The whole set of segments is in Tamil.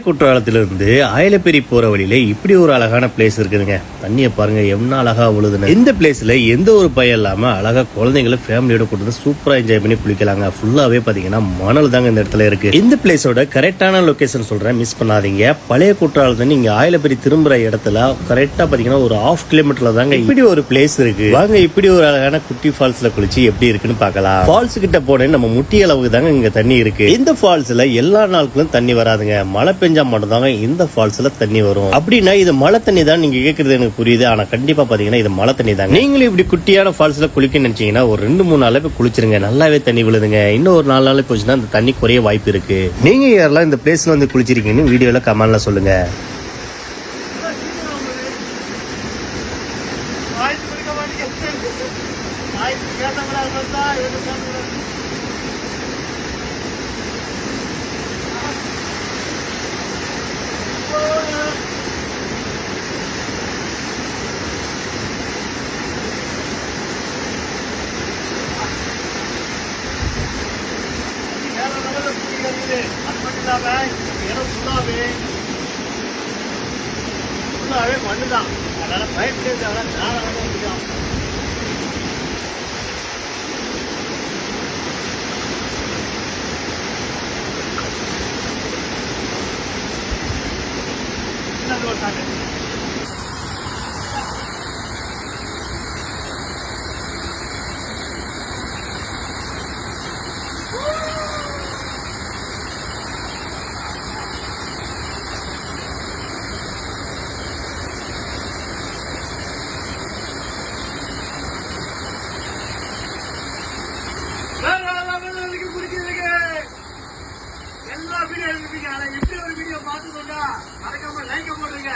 குற்றாலத்திலிருந்து ஆயிலப்பேரி போற வழியில இப்படி ஒரு அழகான பிளேஸ் இருக்குதுங்க. தண்ணியை பாருங்க எவ்வளவு அழகா உழுதுன்னு. இந்த பிளேஸ்ல எந்த ஒரு பயம் இல்லாம அழகா குழந்தைங்களை ஃபேமிலியோட கூட்டு சூப்பரா என்ஜாய் பண்ணி குளிக்கலாங்க. ஃபுல்லாவே பாத்தீங்கன்னா மணல் தாங்க இந்த இடத்துல இருக்கு. இந்த பிளேஸோட கரெக்டான லொகேஷன் சொல்றேன், மிஸ் பண்ணாதீங்க. பழைய குற்றாலத்துல நீங்க ஆயிலப்பேரி திரும்புற இடத்துல கரெக்டா பாத்தீங்கன்னா ஒரு 1/2 கிலோமீட்டர்ல தாங்க இப்படி ஒரு பிளேஸ் இருக்கு. வாங்க இப்படி ஒரு அழகான குட்டி ஃபால்ஸ்ல குளிச்சு எப்படி இருக்குன்னு பாக்கலாம். ஃபால்ஸ் கிட்ட போனே நம்ம முட்டி அளவுக்கு தாங்க இங்க தண்ணி இருக்கு. இந்த ஃபால்ஸ்ல எல்லா நாட்களும் தண்ணி வராதுங்க. மழை பெஞ்சா மட்டும் தாங்க இந்த ஃபால்ஸ்ல தண்ணி வரும். அப்படின்னா இது மழை தண்ணி தான் நீங்க கேக்குறது எனக்கு புரியுது. ஆனா கண்டிப்பா பாத்தீங்கன்னா இது மழை தண்ணி தாங்க. நீங்களும் இப்படி குட்டியான ஃபால்ஸ்ல குளிக்க நினைச்சீங்கன்னா ஒரு 2-3 நாள் போய் குளிச்சிருங்க. நல்லாவே தண்ணி விழுதுங்க. இன்னும் ஒரு 4 நாள் போச்சுன்னா அந்த தண்ணி குறைய வாய்ப்பு இருக்கு. நீங்க யாரெல்லாம் இந்த பிளேஸ்ல வந்து குளிச்சிருக்கீங்கன்னு வீடியோல கமெண்ட்ல சொல்லுங்க. மண்ணுதான், அதனால பயப்பட எல்லா வீடியோ எடுத்துருக்கீங்க. ஆனா எப்படி ஒரு வீடியோ பார்த்துக்கோங்க, மறக்காம லைக் போடுறீங்க.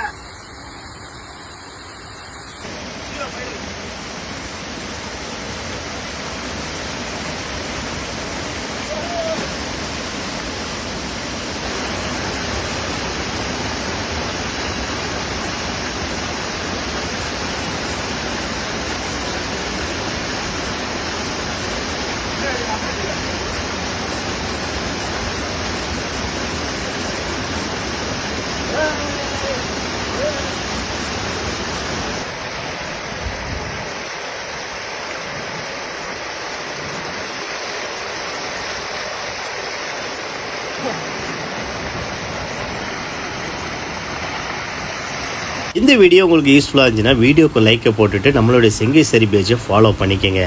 இந்த வீடியோ உங்களுக்கு யூஸ்ஃபுல்லா இருந்துச்சுன்னா வீடியோக்கு லைக்கை போட்டுட்டு நம்மளுடைய செங்கை சரி பேஜை ஃபாலோ பண்ணிக்கங்க.